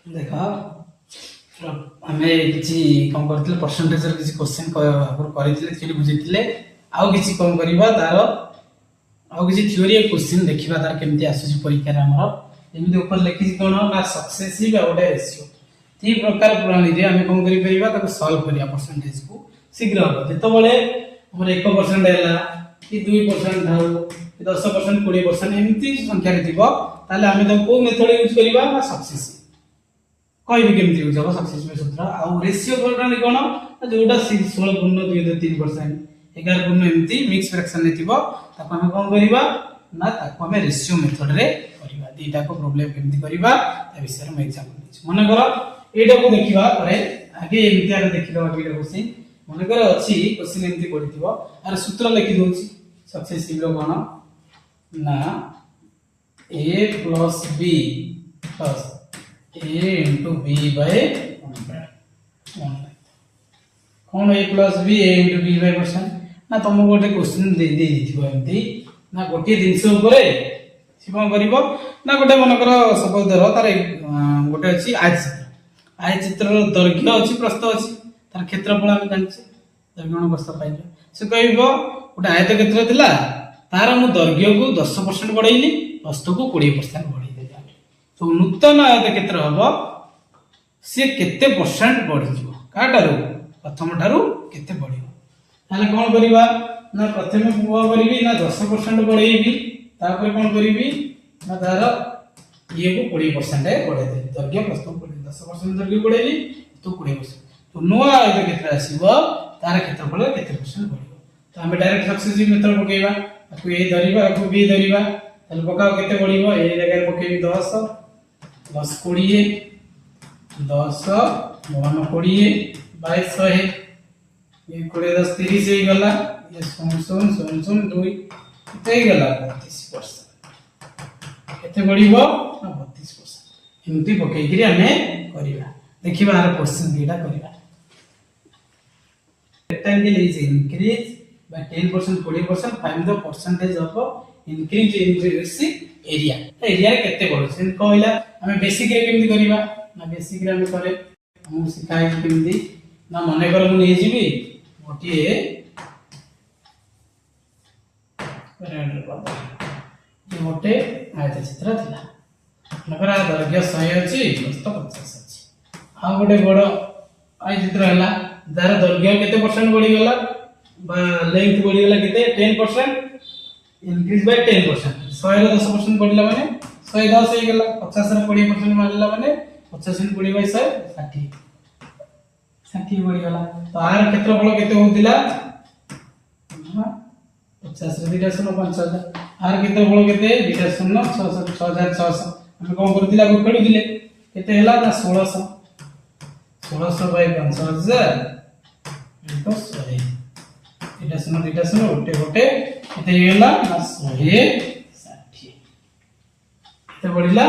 देखा आमे किछि कम करथिले परसेंटेज रे किछि क्वेश्चन आगर करिथिले थ्योरी बुझिथिले आउ किछि कम करिबा तार आउ किछि थ्योरी क्वेश्चन देखिबा तार केमति आसुछि परीक्षा रे हमर एमि ऊपर लिखि कोन ना सक्सेसिव आ ओडे रेशियो ती प्रकार प्रणाली रे आमे कोन करि परिबा ताको सॉल्व करिया परसेंटेज को शीघ्र हो जेतो बळे हमर 1% हैला कि 2% धाउ 10% 20% एमति संख्या रे दिबो ताले आमे तो को मेथड यूज करिबा ना सक्सेसिव कोई भी केमति यूज हो सक्सेसिव सूत्र आ रेशियो प्रणाली कोन जोटा 16 गुण 2.3% 11 गुण एमति मिक्स फ्रैक्शन ने थिबो ताको हम कोन करिबा ना ताको हम रेशियो मेथड रे करिबा दीटा को प्रॉब्लम केमति करिबा ए विषय में एग्जांपल दिछ मन कर एटा को देखिबा परे आगे एमति आगे देखिबा एटा क्वेश्चन मन कर अछि क्वेश्चन एमति पडिथिबो आर सूत्र लिखि दोछि सक्सेसिव रो कोन ना a plus b plus a into b by 100 कौन a plus b a into b by 100 ना तुम गोटे क्वेश्चन दे दे दिथिबो एमती ना गोटे जिंस ऊपर सी कोन करिवो ना गोटे मन कर सपोज धर तार गोटे अछि आय चित्र दैर्घ्य अछि प्रस्थ अछि तार क्षेत्रफल हम जानछि दैर्घ्य प्रस्थ पाइलो से कहइबो गोटे आयत क्षेत्र थिला तार मु दैर्घ्य को 10% बढ़ाइली प्रस्थ को 20% बढ़ाइ देली तो नूतन आयत क्षेत्र हबो से केते परसेंट बढ़ि जिवो काटारो प्रथम ठारू केते बढ़िबो ताले कोन करिबा ना प्रथमे को करिवि ना 10% बढ़ाइबि तापर कोन करिवि ना तार ये को 20% बढ़ाइ दे दैर्घ्य प्रस्थ को 10% दैर्घ्य बढ़ाइली तो 20% तो नोआ आयत क्षेत्र आसीबो तार क्षेत्रफल केते परसेंट बढ़िबो तो हम डायरेक्ट सक्सेसिव मेथड पकेइबा ताको ए धरिबा ताको बी धरिबा ताले पकाओ केते बढ़िबो ए जगह पकेइबि 10 10 20 10 9 20 22 100 ये 20 10 30 हे गला ये 0 2 केते गला 32% केते बढ़िबो 32% एमती पकेइ करी हमें करिबा देखिबा आर क्वेश्चन दीटा करिबा rectangle is increased by 10% 40% find the percentage of increase in basic area area रे केते बढो से कहला हमें बेसिक रे केमति करिबा ना बेसिक रे हम करे हम सिखाइ केमति ना मने कर मु नै जिबी गोटी रेंडर बाबा ये मोटे आयत चित्र थिला नकरा दैर्घ्य 100 अछि प्रस्थ 50 अछि आ गोटे बड़ आय चित्र हला दार दैर्घ्य केते परसेंट बढ़ी गेला बा लेंथ बढ़ी गेला केते 10% इंक्रीज बाय 10% 100 रे 10% बढ़िला माने 110 हे गेला 50 रे 20% मारला माने 50 इन 20 बाय 100 60 बढ़ी गेला तो आर क्षेत्रफल केते होतिला 50 रे 2.50 आर क्षेत्रफल केते 2.6 6600 हम कोन करतिला को खेलुतिले केते हला ना 1600 बाय 5000 इनटू 100 एटा सुनो ओटे केते हेला ना 160 केते बढ़िला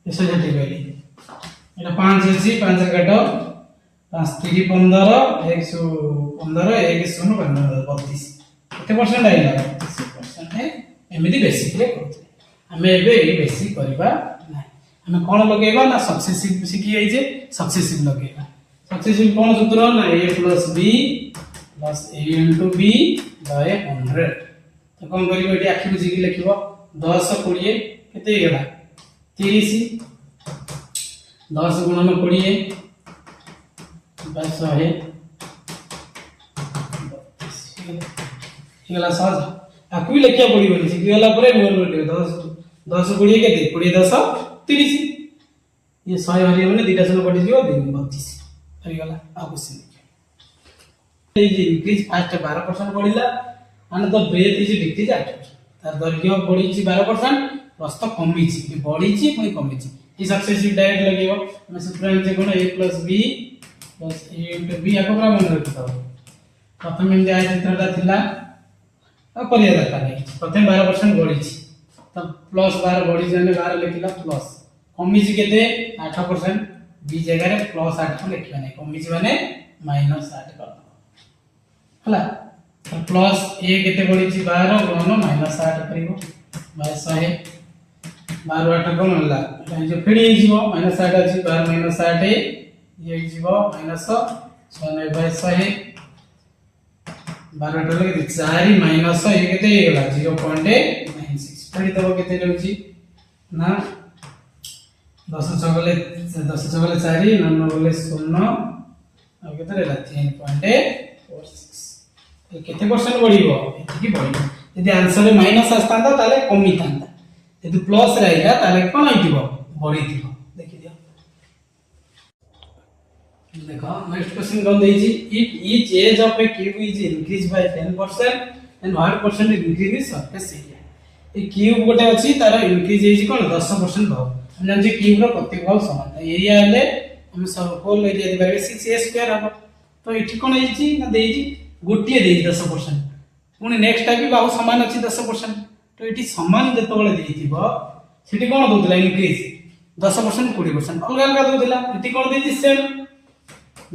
160 गइली एटा 5 अछि 5 रे काटो 5 3 15 1 15 1 0 15 32 केते परसेंट आइला 32% है एमिति बेसिक रे करथि हमें एबे ए बेसिक करबा नै हमें कोन लगेबा ना सक्सेसिव सिखि आइ जे सक्सेसिव लगेबा सक्सेसिव कोन सूत्र ना a + b + a * b by 100 तो कोन करिवो एटी आखि बुझी कि लिखिबो 10 20 केते गेला 30 10 गुणन 20 by 100 गेला सहज आकु लिखिया पड़िबो सिखि गेला परे मोर 10 10 20 केते 20 10 30 ये 100 हरियो माने दुटा सन कटि जिवो 32 हरि गला आ क्वेश्चन ए जे इंक्रीज फास्ट 12% बढ़िला माने द ब्रेथ इज डिक्रीज 8% तार दैर्घ्य बढ़ी छि 12% प्रस्थ कमी छि बढ़ी छि पुनी कमी छि ई सक्सेसिव डायरेक्ट लगेबो हम सूत्र जे कोन a + b + a * b आको पूरा मन रखितो प्रथम में आय चित्रटा थिला आ करिया दरकार नै प्रथम 12% बढ़ी छि त प्लस 12 बढ़ी जाने 12 लिखिला प्लस कमी छि केते 8% b जगह रे +8 को लिखबा नै कमी छि माने -8 कर हला प्लस a केते बढ़ी छि 12 गुणन -8 करिवो बाय 100 12 8 कोन होला जो फेडी जीवो -8 अछि 12 -8 ये जीवो माइनस 96/100 12 8 लगे 4 माइनस ये केते हे गेला 0.96 फेडी तब केते रहउची ना 10 चगले 4 9 गले 0 अब केते रहला 3.46 ये केते परसेंट बढ़िबो एतिकी बढ़िबो यदि आंसर रे माइनस आस्तांदा ताले कमी थांदा यदि प्लस रहेगा ताले कोन आइतिबो बढ़ी थिबो देखि दियो देखो नेक्स्ट क्वेश्चन कोन देजी if each edge of a cube is increase by 10% and what percent increase in surface area a cube गोटे अछि तार इंक्रीज हेजी कोन 10% भाव हम जान जे क्यूब रो प्रत्येक भाव समान एरिया हेले हम सब होल एरिया दे बारे 6a स्क्वायर हबो तो इठी कोन हेजी ना देजी गोटिए देजी 10% पुनी नेक्स्ट टाइम भी बाहु समान अछि 10% तो इठी समान जतो बळे देइथिबो सेठी कोन दोतला इंक्रीज 10% 20% अलग अलग दोतला इठी कोन देइछि सेम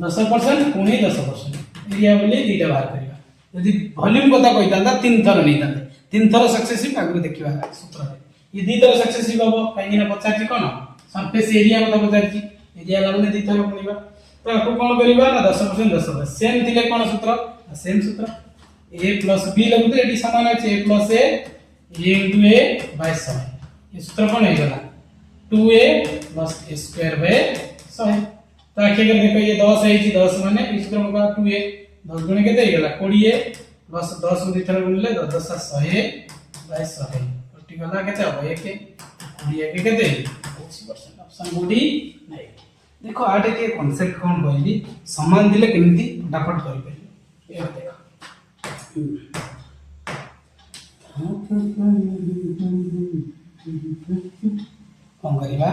10% पुनी 10% एरिया बोले दीटा बाहर करिवा यदि वॉल्यूम कथा कहितांदा तीन थर नैतांदे तीन थर सक्सेसिव आगु देखिबा सूत्र ये दी थर सक्सेसिव हबो काई ना पचाछि कोन सरफेस एरिया कथा पचाछि एरिया लागने दी थर कोनिबा तो आको कोन करिबा ना 10% 10% सेम दिले कोन सूत्र सेम सूत्र a plus b लगुते एटी समान अछि a plus a into a by 100 ये सूत्र कोन हे गला 2a plus a square by 100 तो आखे कर देखो ये 10 है जी 10 माने इस सूत्र में 2a 10 गुणे केते हे गला 20 plus 10 दी थर गुणले 10 100 by 100 कटी गला केते हो 1 के 20 के केते 80% ऑप्शन गुडी नहीं देखो आटे के कांसेप्ट कोन कहली समान दिले केमिति फटाफट करि परिबे ये देखो कौन करिबा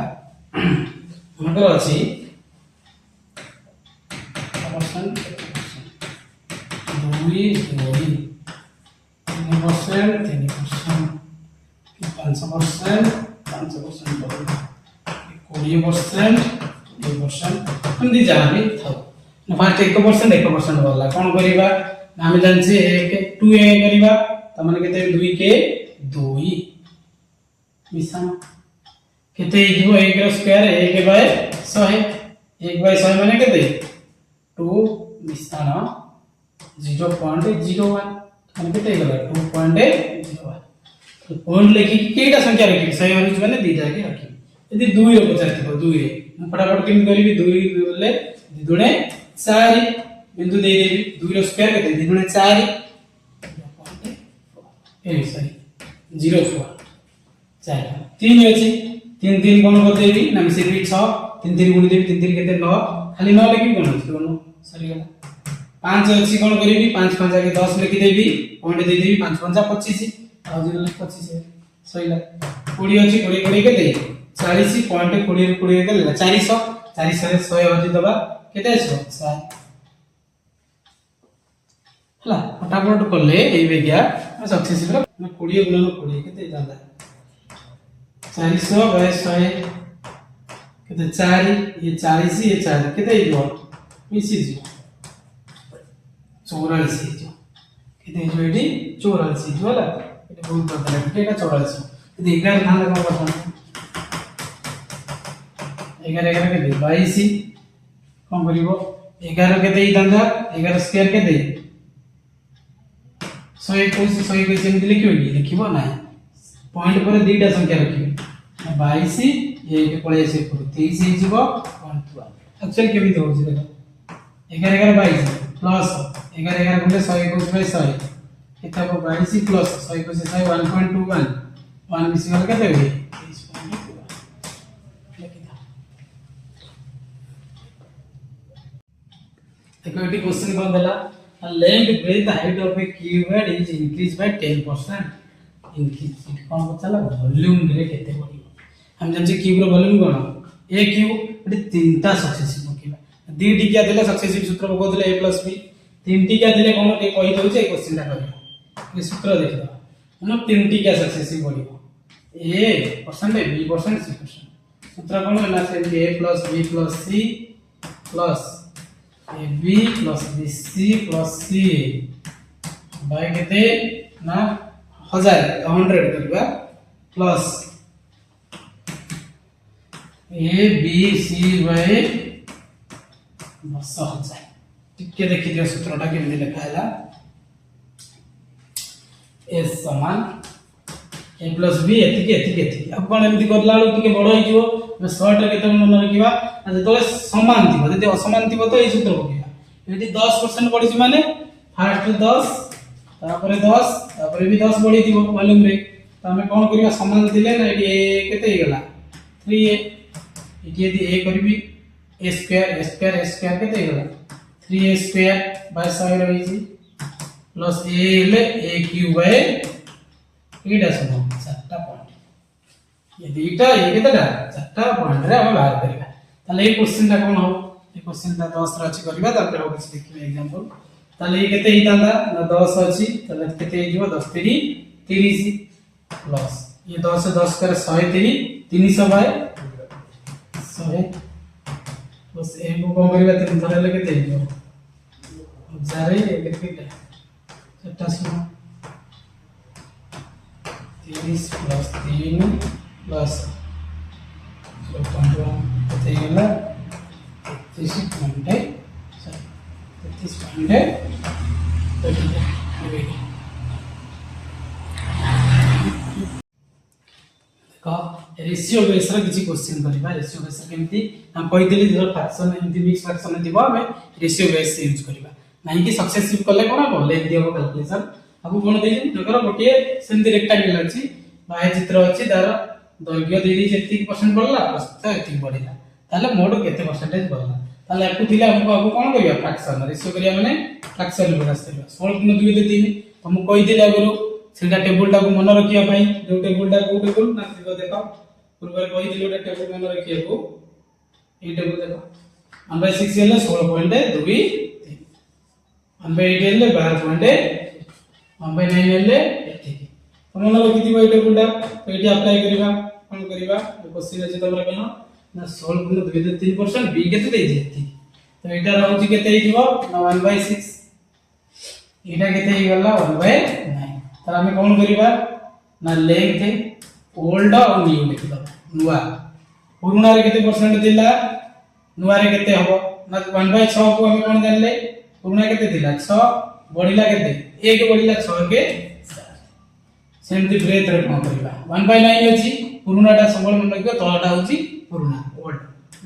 हमर अछि परसेंट 2 3% 20% हम दी जाबे थाउ फास्ट 1% वाला कौन करिबा हम जानछे 2a करिबा त माने केते 2 के 2 मिसान केते हिजो 1 रो स्क्वायर 1 बाय 100 1 बाय 100 माने केते 2 मिसान 0.01 माने केते गला 2.01 तो पॉइंट लेखि केटा संख्या रखि 100 यूनिट माने दी जाके रखि यदि 2 रो पचार थिबो 2 रे हम फटाफट केम करिबी 2 बोले 2 दुणे 4 बिंदु दे देबी 2 रो स्क्वायर केते 2 दुणे 4 ए सॉरी 0.4 4 3 अछि 3 3 कोन कर देबी ना से 6 3 3 गुण देबी 3 3 केते 9 खाली 9 लेखि कोन अछि कोन सरी गला 5 अछि कोन करिबी 5 5 के 10 लिखि देबी पॉइंट दे देबी 5 5 25 आ 0 25 सहीला 20 अछि 20 20 केते 40 पॉइंट 20 रे 20 के 400 400 रे 100 अछि दबा केते आछो 4 हला फटाफट करले एई बेगिया सक्सेसिव रो 20 गुणन 20 केते जाला 400 बाय 100 केते 4 ये 40 ये 4 केते इलो मिसी जी 84 जो केते जो एडी 84 जो होला एटा बहुत बदला केटा 84 यदि 11 थान लगा बता 11 11 के 22 कोन करिवो 11 केते ई दांदा 11 स्क्वायर केते 121 121 एमति लिखिबो कि लिखिबो ना पॉइंट पर दुईटा संख्या रखिबो 22 ये के पळे से 23 हे जिवो 1 एक्चुअल केबि होछि देखो 11 11 22 प्लस 11 11 गुणे 121 बाय 100 केते हो 22 प्लस 121 100 1.21 1 मिसिगल केते होई 23.21 लिखिदा देखो एटी क्वेश्चन कोन देला length breadth height of a cubed is increased by 10% increase कोन पचला वॉल्यूम ग्रे केते बढिबो हम जंजे क्यूब रो वॉल्यूम कोन a क्यूब एटी तीनटा सक्सेसिव होकिबा दी टिकिया देले सक्सेसिव सूत्र को देले a + b तीन टिकिया देले कोन के कहि दउचे ए क्वेश्चन ता करियो ये सूत्र देखो हम तीन टिकिया सक्सेसिव बढिबो a percent b percent c percent सूत्र कोन ना से a + b + c + AB plus BC plus CA by केते ना 1000 100 करबा plus A B C by 10,000 टिके देखि दियो सूत्रटा केमि लिखा हैला s समान a प्लस b एतिके अब कोन एमति करला लो टिके बड़ होई जिवो मैं शॉर्ट रे केते मन रखिबा जतो समान थिबो जदि असमान थिबो तो ए सूत्र पकिबा एटी 10% पडिछि माने फर्स्ट 10 तापर 10 तापर भी 10 बढ़ी थिबो वॉल्यूम रे तो हमें कोन करिबा समान दिले ना एटी a केते हे गेला 3a एटी यदि a करबी a स्क्वायर केते हे गेला 3a स्क्वायर बाय 100 रही छी प्लस a ले a क्यूब बाय एटा समान चारटा पॉइंट यदि एटा ये केतेटा चारटा पॉइंट रे हम बाहर करिबा ताले ए क्वेश्चन टा कोन हो ए क्वेश्चन टा 10 रा अछि करिबा तापर हो किछ देखिबा एग्जांपल ताले ये केते हितांदा ना 10 अछि ताले केते हिजो 10 3 30 प्लस ये 10 से 10 करे 103 300 बाय 100 बस ए को कोन करिबा 3 थरे ले केते हिजो जारे केते चारटा सुनो 30 प्लस 3 प्लस 0.1 केते गेला 33.8 रेशियो बेस रा किछि क्वेश्चन करबा रेशियो बेस केमति हम कहितली जो फ्रैक्शन एमति मिक्स फ्रैक्शन दिबा हमें रेशियो बेस यूज करबा नाही कि सक्सेसिव कले कोन बोले दियो कैलकुलेशन अब कोन देइ नकर गोटे सेमति रेक्टेंगल अछि बाय चित्र अछि तार दैर्घ्य देइ जेति परसेंट बढ़ला प्रस्थ एति बढ़िला ताले मोड केते परसेंटेज बढ़ला ताले एकु थिला हमको अब कोन करिया फ्रैक्शन रेशियो करिया माने फ्रैक्शन प्रकाश करिया 16 2 3 हम कहि दिला गुरु सेटा टेबल टा को मन रखिया पई जो टेबल टा को टेबल ना दिगो देखो पूर्व कहि दिलो टेबल मन रखिया को ए टेबल देखो 1 by 6 हेले 16.2 1 by 8 हेले 12.1 by 9 हेले एति मन रखि दिबो ए टेबल टा एटी अप्लाई करिबा कोन करिबा क्वेश्चन अछि तमरा केनो ना 16 2 3% b केते देइ जेति तो एटा रहउची केते हिजो 1 by 6 एटा केते हि गला 1 by 9 तर हमें कोन करिबा ना लेंथ ओल्ड और न्यू लिखलो नुवा पुराना रे केते परसेंट दिला नुवा रे केते हबो ना 1 by 6 को हम कोन जानले पुराना केते दिला 6 बढ़िला केते 1 बढ़िला 6 के 4 सेमति ब्रेथ रे कोन करिबा 1 by 9 अछि पुराना टा सबल मन रखियो तळाटा होची पुराना ओल्ड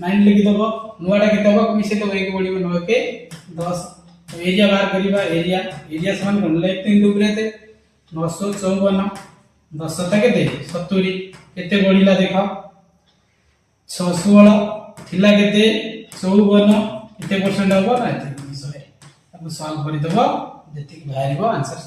9 लिखि दबो नुवाटा केते हबो मिसे तो 1 बढ़िबो 9 के 10 तो एरिया बाहर करिबा एरिया समान कोन लेफ्ट इनटू ब्रेथ 954 10 तक दे 70 केते बढ़िला देखा 616 थिला केते 54 केते परसेंट होबो ना एते विषय अब सॉल्व करि दबो जति बाहरिबो आंसर